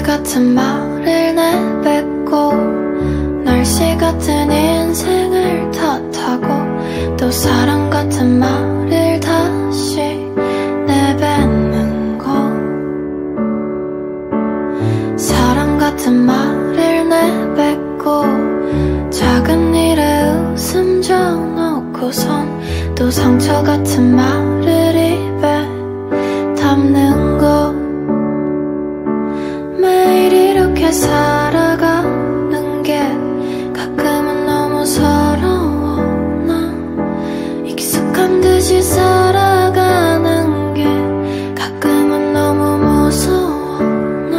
같은 말을 내뱉고 날씨 같은 인생을 탓하고 또 사랑 같은 말을 다시 내뱉는 거. 사랑 같은 말을 내뱉고 작은 일에 웃음 져놓고선 또 상처 같은 말을 입에 담는 거. 매일 이렇게 살아가는 게 가끔은 너무 서러워. 나 익숙한 듯이 살아가는 게 가끔은 너무 무서워. 나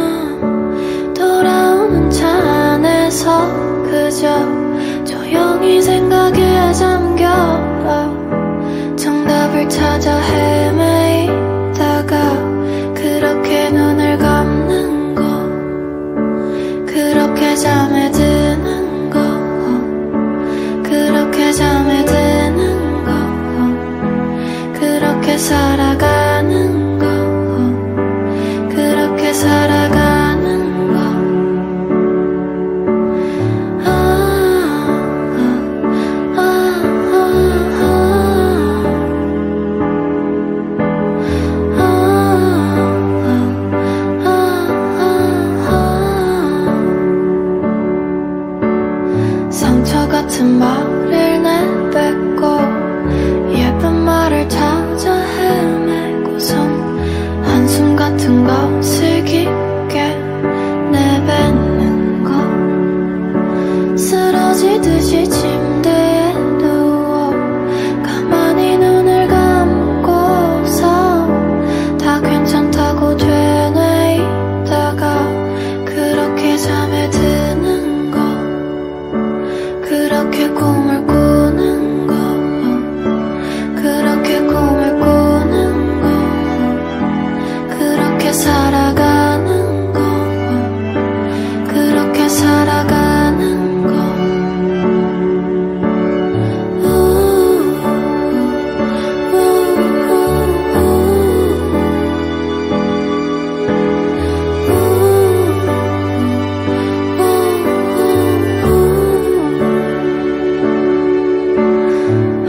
돌아오는 차 안에서 그저 조용히 생각에 잠겨 정답을 찾아 헤매이다가 그렇게 눈을 감는 거. 그렇게 잠에 드는 거. 그렇게 잠에 드는 거. 그렇게 살아가는 거. 그렇게 살아가는 거. 상처 같은 말을 내뱉고 예쁜 말을 찾아 헤매고선 한숨 같은 것을 깊게 내뱉는 거. 쓰러지듯이 침대에 누워 가만히 눈을 감고서 다 괜찮다고 되뇌이다가 그렇게 잠에 드는 거. 그렇게 꿈을 꾸는 거. 그렇게 꿈을 꾸는 거. 그렇게 살아가는 거. 그렇게 살아가는 거.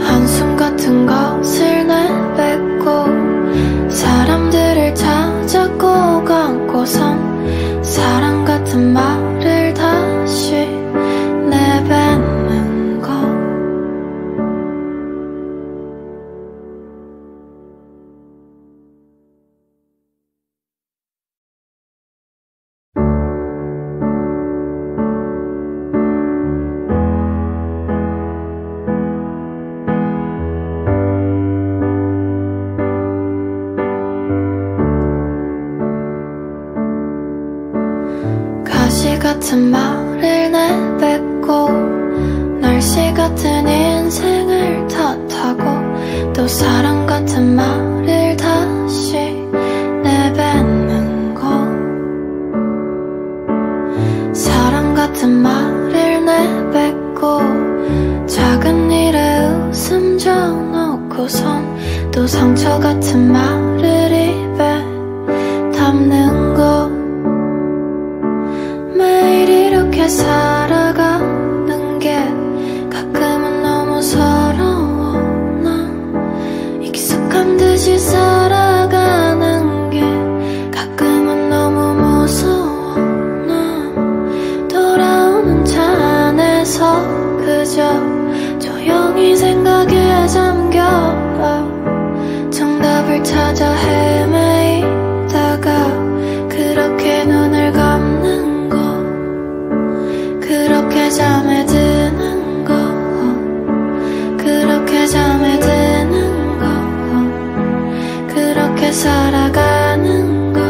한숨 같은 것을 내뱉고 사람들을 찾았고 감고선 사랑 같은 말을 다시 내뱉는 거. 가시 같은 말을 내뱉고 날씨 같은 인생을 탓하고 또 사랑 같은 말을 다시 내뱉는 거. 사랑 같은 말을 내뱉고 작은 일에 웃음 져놓고선 또 상처 같은 말을 입에 담는 거. 매일 이렇게 살아가는 게 가끔은 너무 서러워. 나 익숙한 듯이 살아가는 게 가끔은 너무 무서워. 나 돌아오는 차 안에서 그저 조용히 생각에 잠겨 정답을 찾아 헤매이다가 그렇게 눈을 감는 그렇게 잠에 드는 거. 그렇게 잠에 드는 거. 그렇게 살아가는 거.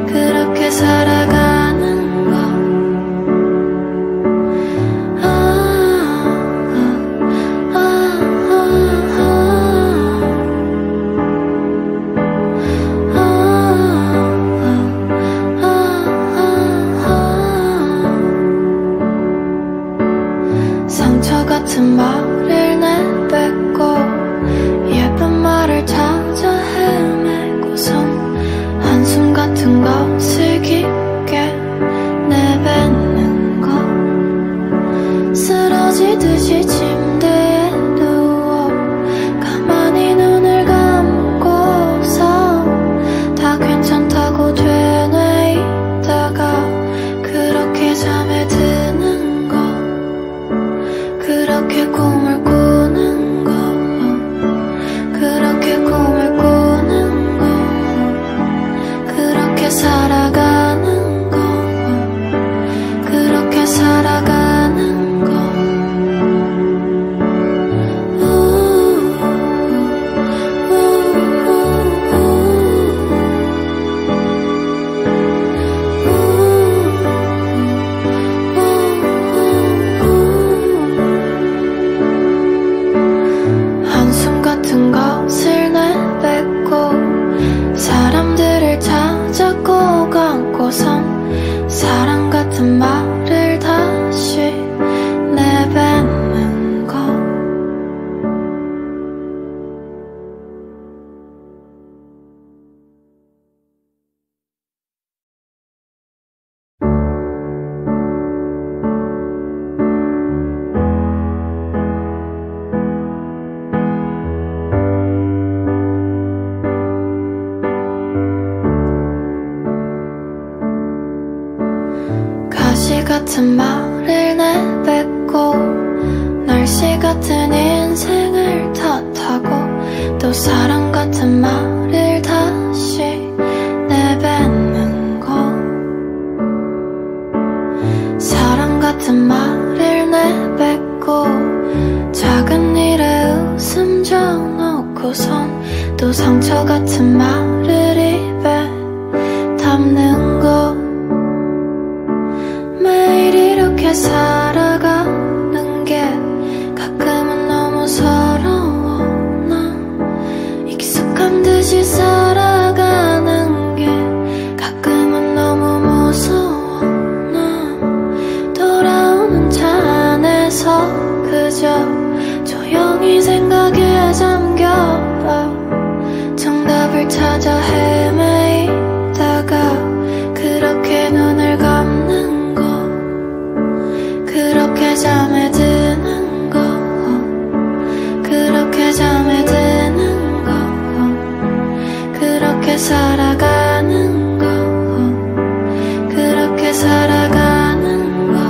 그렇게 살아가는 거. 상처 같은 말을 내뱉고 예쁜 말을 찾아 헤매고선 한숨 같은 것을 깊이 감고선 사랑 같은 말을 다시 내뱉는 것. 가시 같은 말을 내뱉고 날씨 같은 인생을 탓하고 또 사랑 같은 말을 다시 내뱉는 것. 사랑 같은 말을 내뱉고 작은 일에 웃음 져놓고선 또 상처 같은 말을 입에 담는 것. 매일 이렇게 살아가는 게 가끔은 너무 서러워. 나 익숙한 듯이 살아가는 게 가끔은 너무 무서워. 나 돌아오는 차 안에서 그저 조용히 생각에 잠겨 정답을 찾아 헤매이다가 그렇게 눈을 감는 그렇게 잠에 드는 거. 그렇게 잠에 드는 거. 그렇게 살아가는 거. 그렇게 살아가는 거.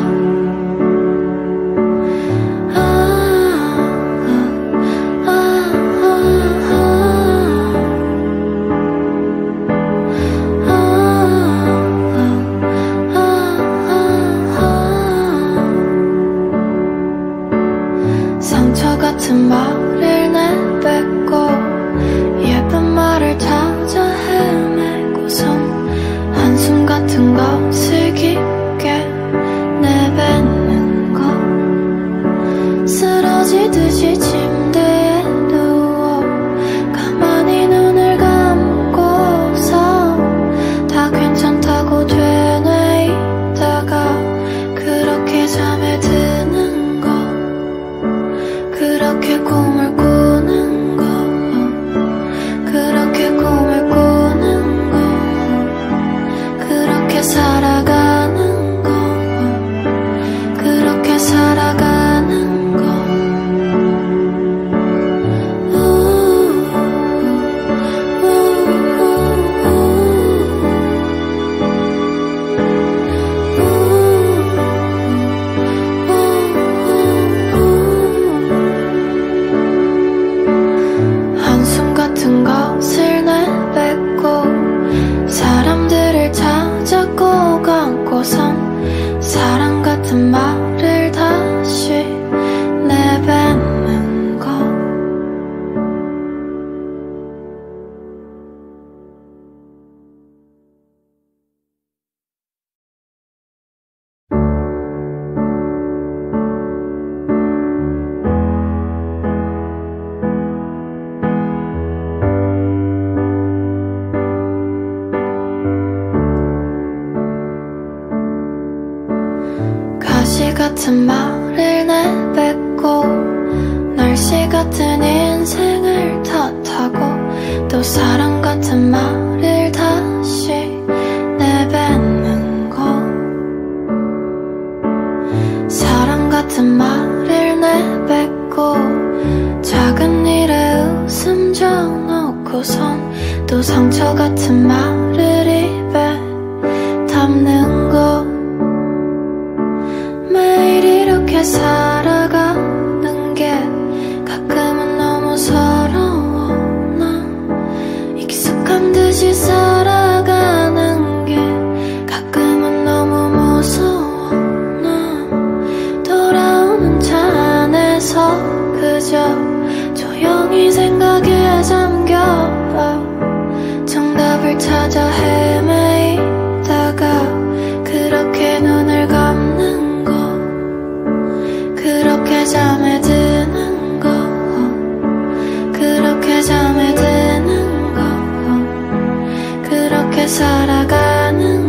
상처 같은 말을 내뱉고 예쁜 말을 찾아 헤매고선 한숨 같은 것을 깊게 내뱉는 것. 쓰러지듯이 침대에 누워 가만히 눈을 감고서 다 괜찮다고 되뇌이다가 그렇게 잠에 드는 것. 그렇게 꿈을 꾸는 거. 그렇게 꿈을 꾸는 거. 그렇게 살아가는 거. 그렇게 살아가는 거. 한숨 같은 것을 내뱉고 사람들을 찾아 꼭 안고선 사랑 같은 말을 다시 내뱉는 것. 가시 같은 말을 내뱉고 날씨 같은 인생을 탓하고 또 사랑 같은 말을 다시 내뱉는 것. 사랑 같은 말을 내뱉고 작은 일에 웃음 져놓고선 또 상처 같은 말을 입에 담는 것. 매일 이렇게 살아가는 게 가끔은 너무 서러워. 나 익숙한 듯이 살아가는 게 가끔은 너무 무서워. 나 돌아오는 차 안에서 그저 조용히 생각에 잠겨 정답을 찾아 헤매이다가 그렇게 눈을 감는 그렇게 잠에 드는 거. 그렇게 잠에 드는 거. 그렇게 살아가는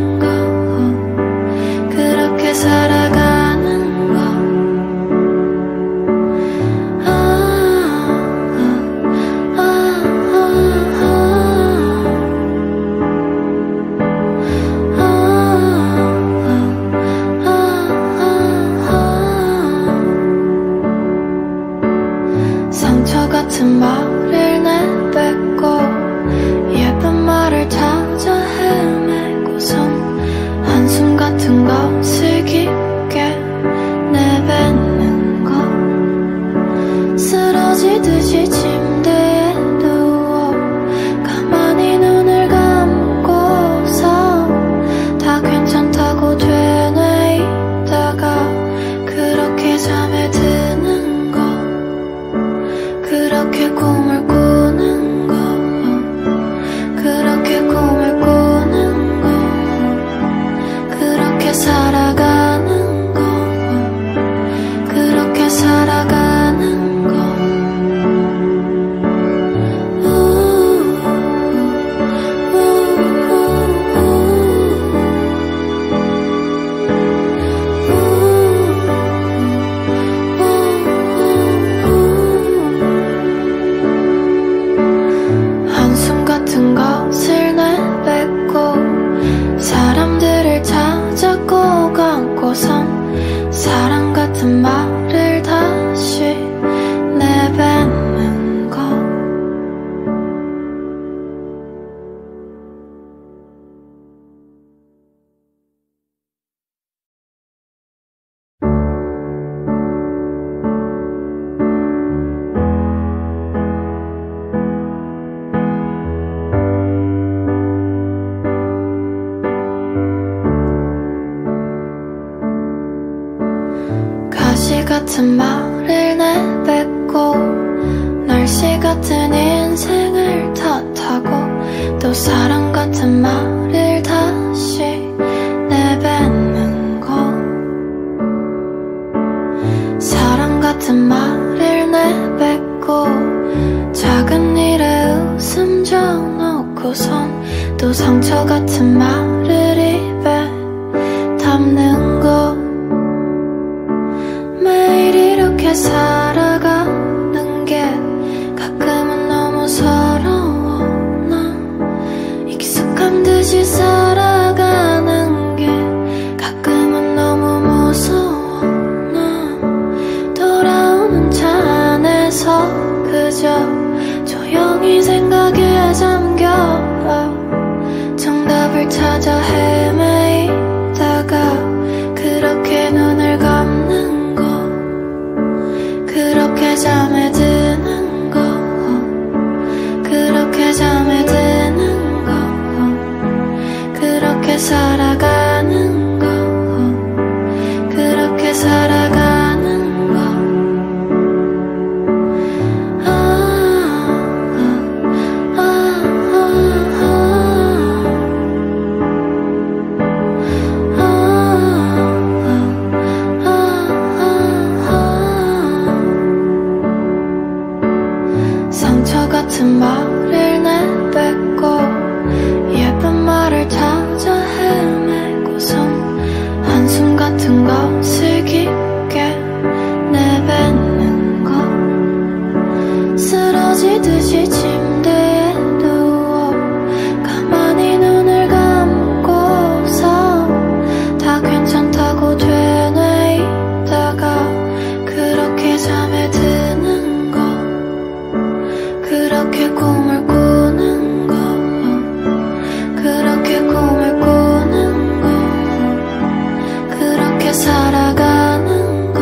같은 말을 내뱉고 날씨 같은 인생을 탓하고 또 사랑 같은 말을 다시 내뱉는 거. 사랑 같은 말을 내뱉고 작은 일에 웃음 져놓고선 또 상처 같은 말을 입에 담는 거. 매일 이렇게 살아가는 게 가끔은 너무 서러워. 나 익숙한 듯이 살아가는 게 가끔은 너무 무서워. 나 돌아오는 차 안에서 그저 조용히 생각에 잠겨 정답을 찾아 헤매이다가 그렇게 눈을 감는 거. 그렇게 잠에 드는 거. 그렇게 잠에 드는 거. 그렇게 살아가는 거. 그렇게 살아가는 거. 상처 같은 말을 내뱉고 예쁜 말을 찾아 헤매고선 한숨 같은 것을 깊게 내뱉는 거. 쓰러지듯이 침대에 누워 가만히 눈을 감고서 다 괜찮다고 되뇌이다가 그렇게 잠에 드는 거. 그렇게 꿈을 꾸는 거. 그렇게 꿈을 꾸는 거. 그렇게 살아가는 거.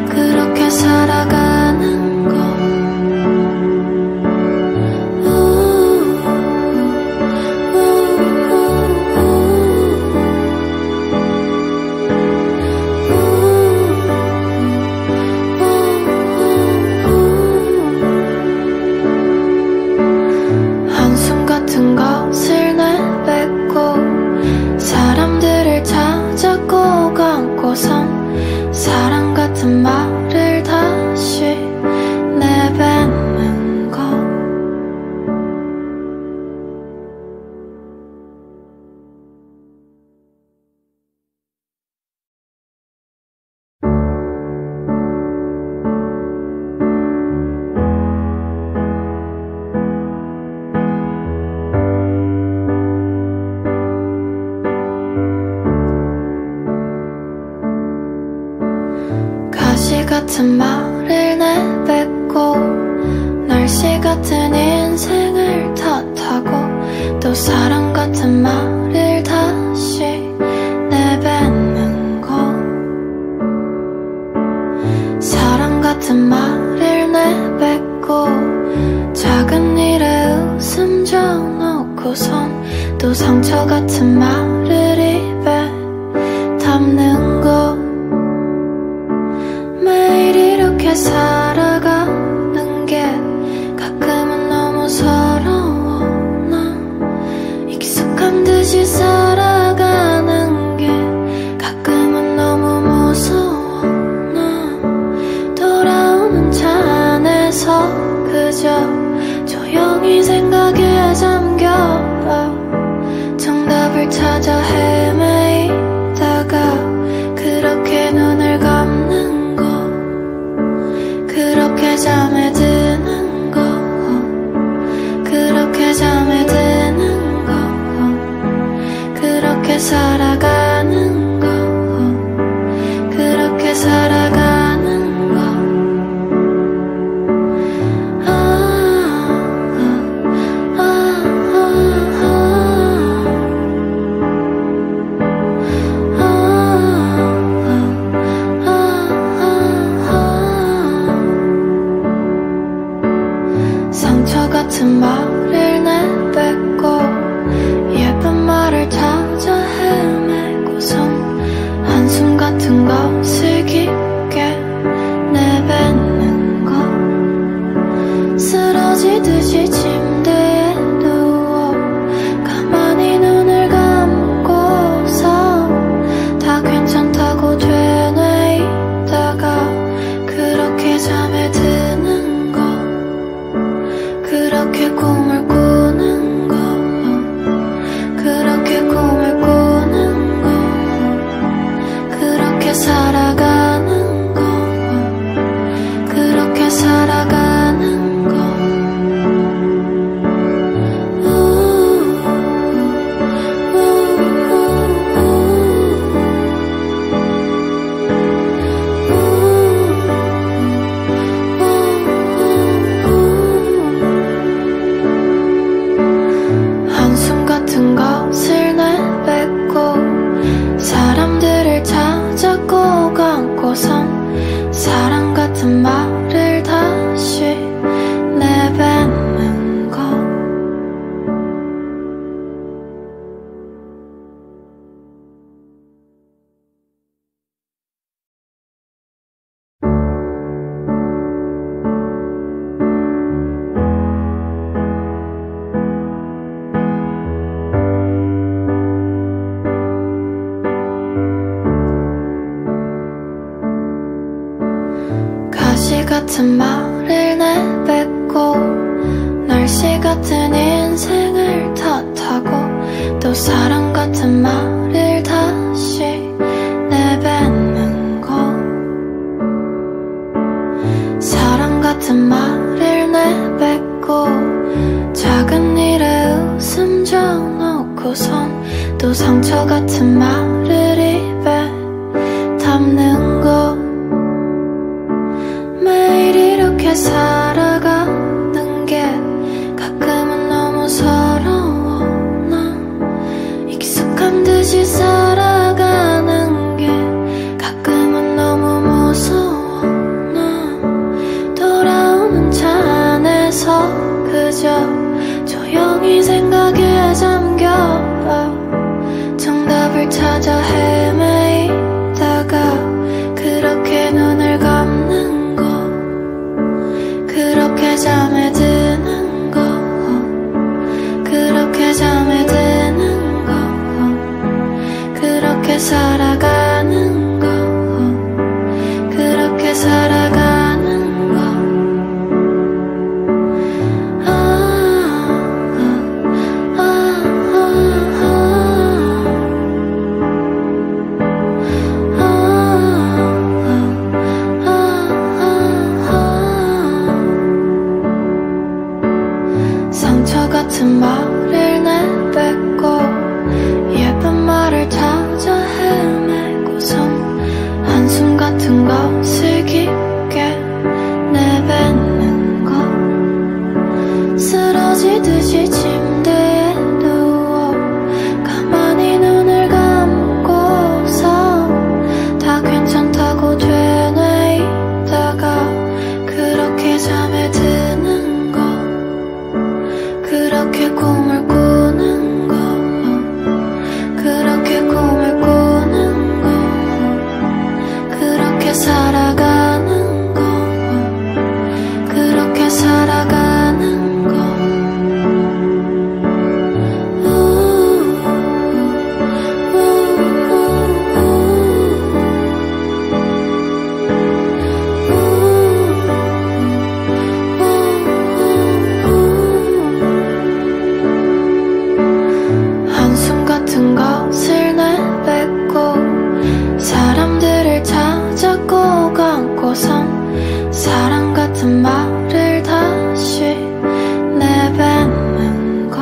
그렇게 살아가는 거. 한숨 같은 것을 내뱉고 사람들을 찾아 꼭 안고선 사랑 같은 말을 다시 내뱉는 거. 가시 같은 말을 내뱉고 날씨 같은 인생을 탓하고 또 사랑 같은 말을 다시 내뱉는 거. 사랑 같은 말을 내뱉고 작은 일에 웃음 져놓고선 또 상처 같은 말을 입에 담는 거. 매일 이렇게 살아가는 게 가끔은 너무 서러워. 나 익숙한 듯이 살아가는 게 가끔은 너무 무서워. 나 돌아오는 차 안에서 그저 조용히 생각에 잠겨 정답을 찾아 헤매이다가 그렇게 눈을 감는 거. 그렇게 잠에 드는 거. 그렇게 잠에 드는 거. 그렇게 살아가는 거. 그렇게 살아가는 거. 상처 같은 말을 내뱉고 예쁜 말을 찾아 헤매 같은 말을 내뱉고 날씨 같은 인생을 탓하고 또 사랑 같은 말을 다시 내뱉는 거 사랑 같은 말을 내뱉고 작은 일에 웃음 져놓고선 또 상처 같은 말을 입에 담는 거 매일 이렇게 살아가는 게 가끔은 너무 서러워 나 익숙한 듯이 살아가는 게 가끔은 너무 무서워 나 돌아오는 차 안에서 그저 조용히 생각에 잠겨 정답을 찾아 헤매이다가 그렇게 눈을 감는 거 그렇게 잠에 드는 거 그렇게 잠에 드는 거 그렇게 살아가는 거 그렇게 살아가는 거 상처 같은 말을 내뱉고 예쁜 말을 찾아 헤매고선 한숨 같은 것을 깊게 내뱉는 거 쓰러지듯이 침대에 누워 가만히 눈을 감고서 다 괜찮다고 되뇌이다가 그렇게 잠에 드는 거 그렇게 꿈을 꾸는 거 그렇게 꿈을 꾸는 거 그렇게 살아가는 거 그렇게 살아가는 거 한숨 같은 것을 내뱉고 사람들을 찾아 꼭 안고선 사랑 같은 말을 다시 내뱉는 거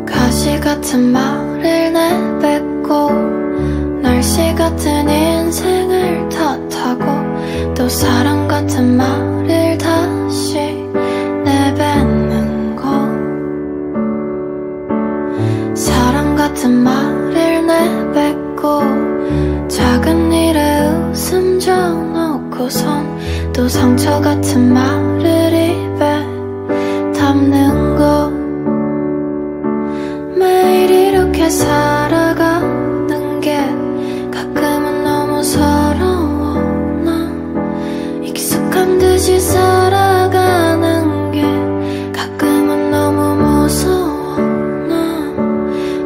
가시 같은 말을 내뱉고 날씨 같은 인생을 탓하고 또 사랑 같은 말을 다시 내뱉는 거 사랑 같은 말을 내뱉고 작은 일에 웃음 져놓고선 또 상처 같은 말을 입에 담는 거 매일 이렇게 살아가는 게 가끔은 너무 서러워 나 익숙한 듯이 살아가는 게 가끔은 너무 무서워 나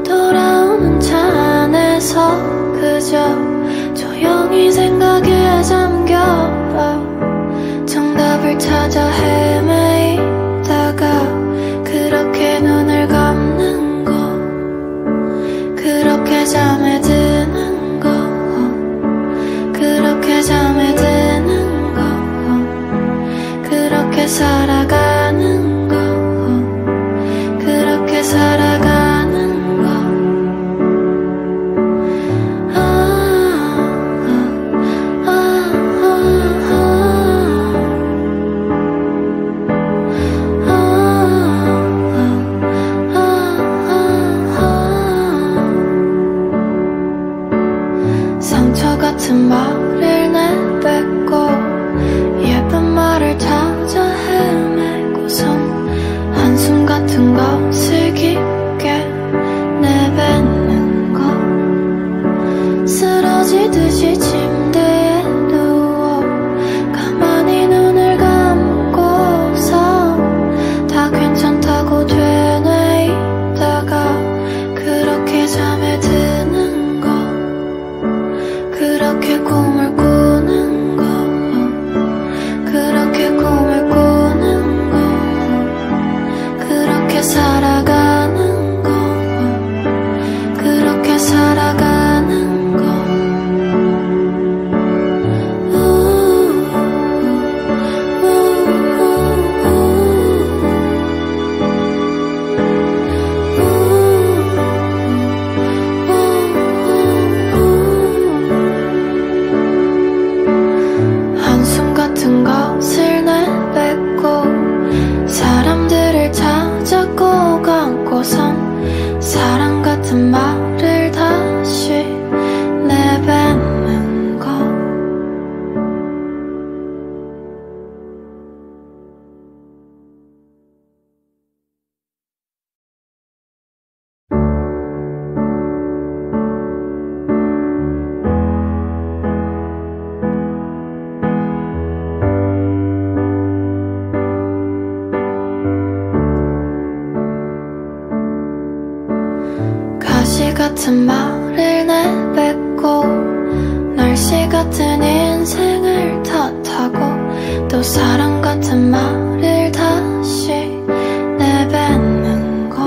돌아오는 차 안에서 그저 조용히 생각에 잠겨 정답을 찾아 헤매이다가 그렇게 눈을 감는 거 그렇게 잠에 드는 거 그렇게 잠에 드는 거 그렇게 살아가는 거 그렇게 살아가는 거 상처 같은 말을 내뱉고 예쁜 말을 찾아 헤매 같은 말을 내뱉고 날씨 같은 인생을 탓하고 또 사랑 같은 말을 다시 내뱉는 거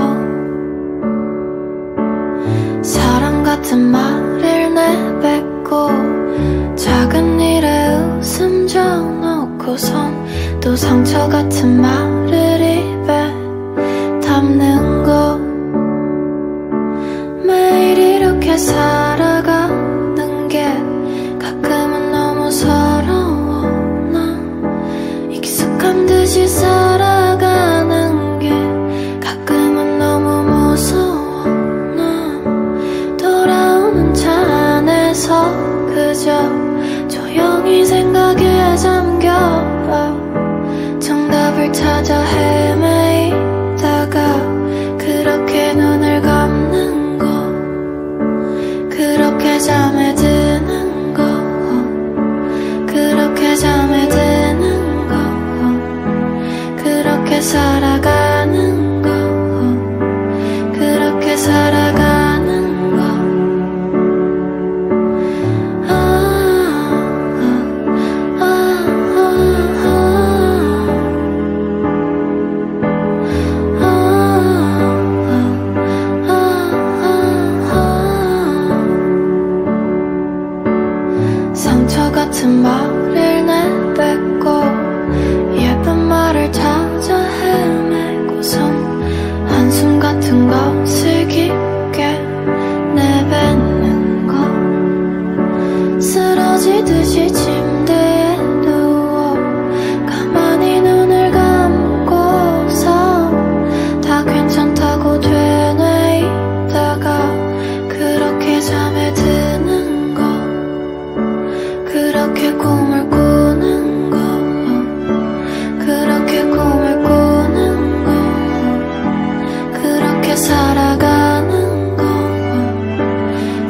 사랑 같은 말을 내뱉고 작은 일에 웃음 져놓고선 또 상처 같은 말을 입에 담는 거 매일 이렇게 살아가는 게 가끔은 너무 서러워 나 익숙한 듯이 살아가는 게 가끔은 너무 무서워 나 돌아오는 차 안에서 그저 조용히 생각에 잠겨 정답을 찾아 헤매이다가 그렇게 눈을 감는 거 그렇게 잠에 드는 거 그렇게 잠에 드는 거 그렇게 살아가는 거 그렇게 살아가는 거 상처 같은 말을 내뱉고 예쁜 말을 찾아 헤매고선 한숨 같은 것을 깊게 내뱉는 거 쓰러지듯이 침대에 누워 가만히 눈을 감고서 다 괜찮다고 되뇌이다가 그렇게 잠에 드는 거 그렇게 꿈을 꾸는 거 그렇게 꿈을 꾸는 거 그렇게 살아가는 거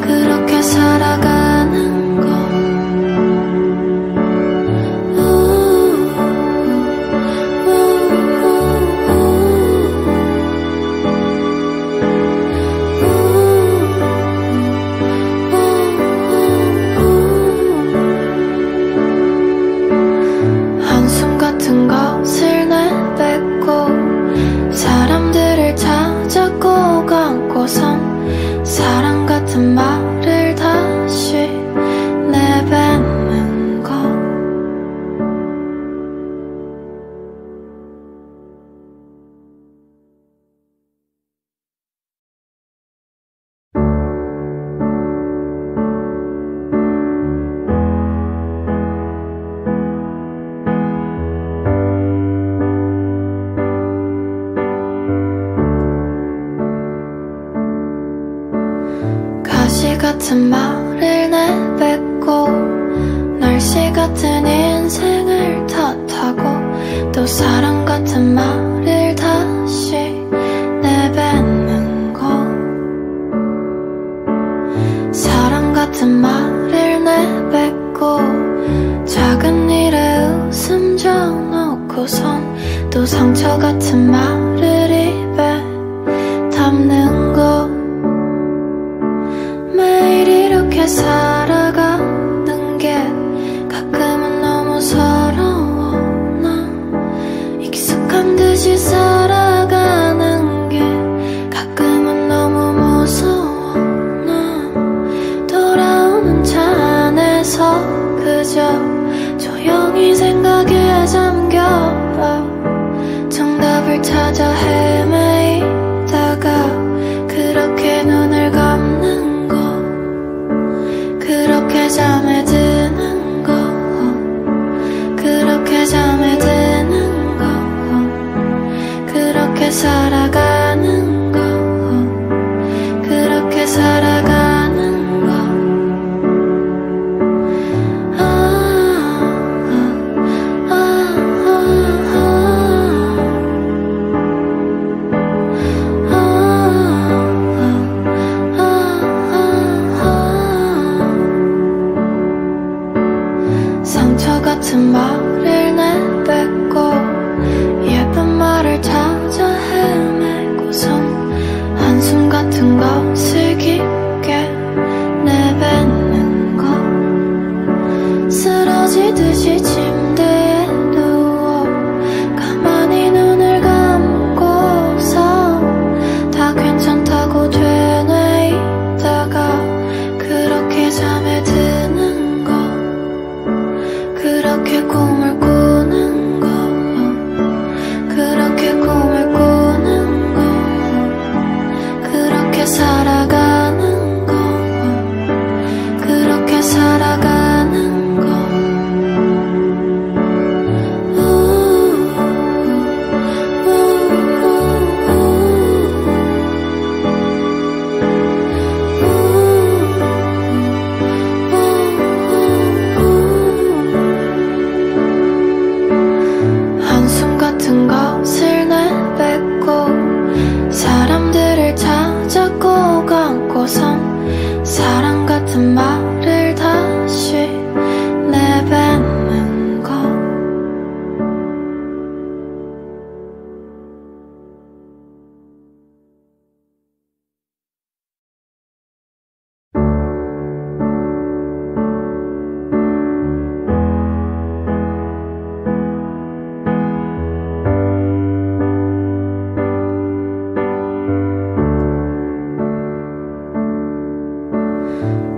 그렇게 살아가는 거 한숨 같은 것을 내뱉고 사람들을 찾아 꼭 안고선 사랑 같은 말을 다시 내뱉는 거 가시 같은 말을 내뱉고 날씨 같은 인생을 탓하고 또 사랑 같은 말을 다시 내뱉는 거 사랑 같은 말을 내뱉고 작은 일에 웃음 져놓고선 또 상처 같은 말을 입에 담는 거 매일 이렇게 살아가는 게 가끔은 너무 서러워 나 익숙한 듯이 살아가는 게 가끔은 너무 무서워 나 돌아오는 차 안에서 그저 조용히 생각에 잠겨 정답을 찾아 헤매이다가 그렇게 눈을 감는 그렇게 잠에 드는 거 그렇게 잠에 드는 거 그렇게 살아가는 거 그렇게 살아가는 거 상처 같은 말을 내뱉고 예쁜 말을 찾아 헤매고선 한숨 같은 것을 깊게 지치듯이 침대에 누워 가만히 눈을 감고서 다 괜찮다고 되뇌이다가 그렇게 잠에 드는 거, 그렇게 꿈을 꾸는 거, 그렇게 꿈을 꾸는 거, 그렇게 살아가는 거, 그렇게 살아가는 거. 한숨 같은 것을 내뱉고 사람들을 찾았고 감고선 사랑 같은 말을 다시 내뱉는 거.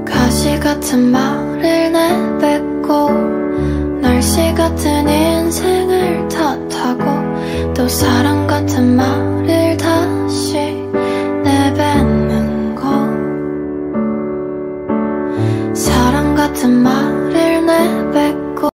가시 같은 말을 내뱉고 날씨 같은 인생을 탓하고 또 사랑 같은 말을 다시 내뱉는 거. 사랑 같은 말을 내뱉고